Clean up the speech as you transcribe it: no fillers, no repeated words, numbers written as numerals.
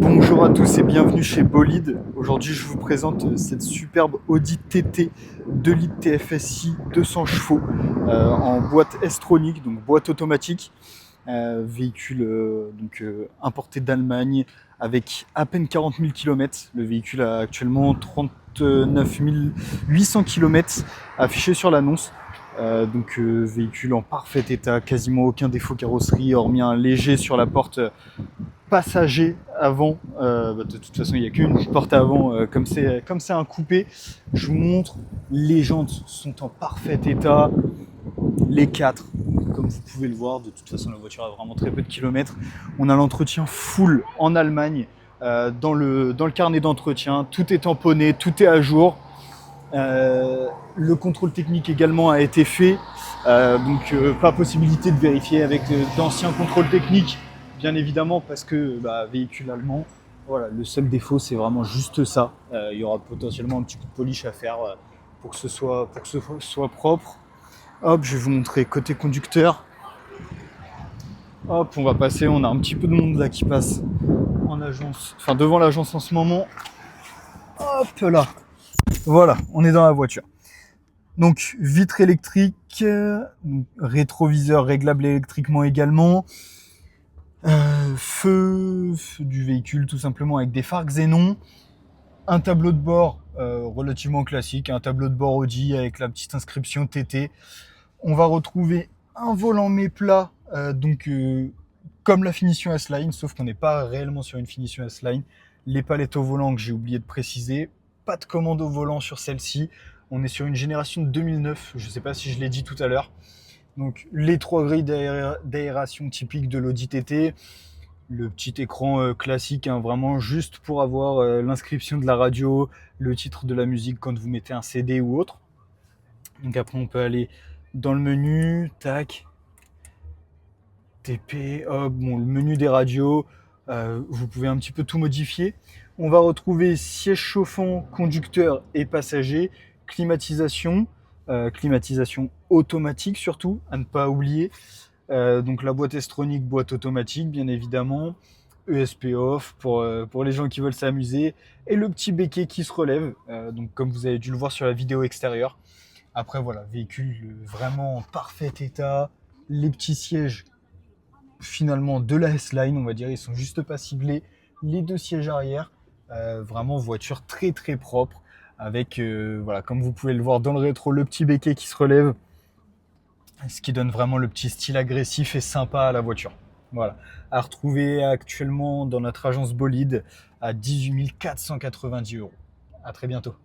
Bonjour à tous et bienvenue chez Bolide. Aujourd'hui, je vous présente cette superbe Audi TT 2 litres TFSI 200 chevaux en boîte S-tronique, donc boîte automatique. Véhicule importé d'Allemagne avec à peine 40 000 km. Le véhicule a actuellement 39 800 km affichés sur l'annonce. Véhicule en parfait état, quasiment aucun défaut carrosserie, hormis un léger sur la porte passager avant. De toute façon, il n'y a qu'une porte avant, comme c'est un coupé. Je vous montre, les jantes sont en parfait état. Les quatre, comme vous pouvez le voir, de toute façon la voiture a vraiment très peu de kilomètres. On a l'entretien full en Allemagne, dans le carnet d'entretien, tout est tamponné, tout est à jour. Le contrôle technique également a été fait, pas possibilité de vérifier avec d'anciens contrôles techniques, bien évidemment, parce que véhicule allemand. Voilà, le seul défaut c'est vraiment juste ça. Il y aura potentiellement un petit coup de polish à faire pour que ce soit propre. Hop, je vais vous montrer côté conducteur. Hop, on va passer, on a un petit peu de monde là qui passe en agence, enfin devant l'agence en ce moment. Hop là, voilà, on est dans la voiture. Donc vitre électrique, rétroviseur réglable électriquement également. Feu du véhicule tout simplement avec des phares xénon. Un tableau de bord relativement classique, un tableau de bord Audi avec la petite inscription TT. On va retrouver un volant méplat, comme la finition S-Line, sauf qu'on n'est pas réellement sur une finition S-Line. Les palettes au volant que j'ai oublié de préciser, pas de commande au volant sur celle-ci. On est sur une génération de 2009, je ne sais pas si je l'ai dit tout à l'heure. Donc les trois grilles d'aération typiques de l'Audi TT, le petit écran classique, vraiment juste pour avoir l'inscription de la radio, le titre de la musique quand vous mettez un CD ou autre. Donc après on peut aller dans le menu, tac, TP, hop, le menu des radios, vous pouvez un petit peu tout modifier. On va retrouver siège chauffant, conducteur et passager, climatisation automatique surtout, à ne pas oublier. Donc la boîte S-tronique, boîte automatique bien évidemment, ESP off pour les gens qui veulent s'amuser, et le petit béquet qui se relève, donc comme vous avez dû le voir sur la vidéo extérieure. Après voilà, véhicule vraiment en parfait état, les petits sièges finalement de la S-Line, on va dire, ils sont juste pas ciblés, les deux sièges arrière, vraiment voiture très très propre, avec voilà, comme vous pouvez le voir dans le rétro, le petit béquet qui se relève, ce qui donne vraiment le petit style agressif et sympa à la voiture. Voilà, à retrouver actuellement dans notre agence Bolide à 18 490 €. À très bientôt.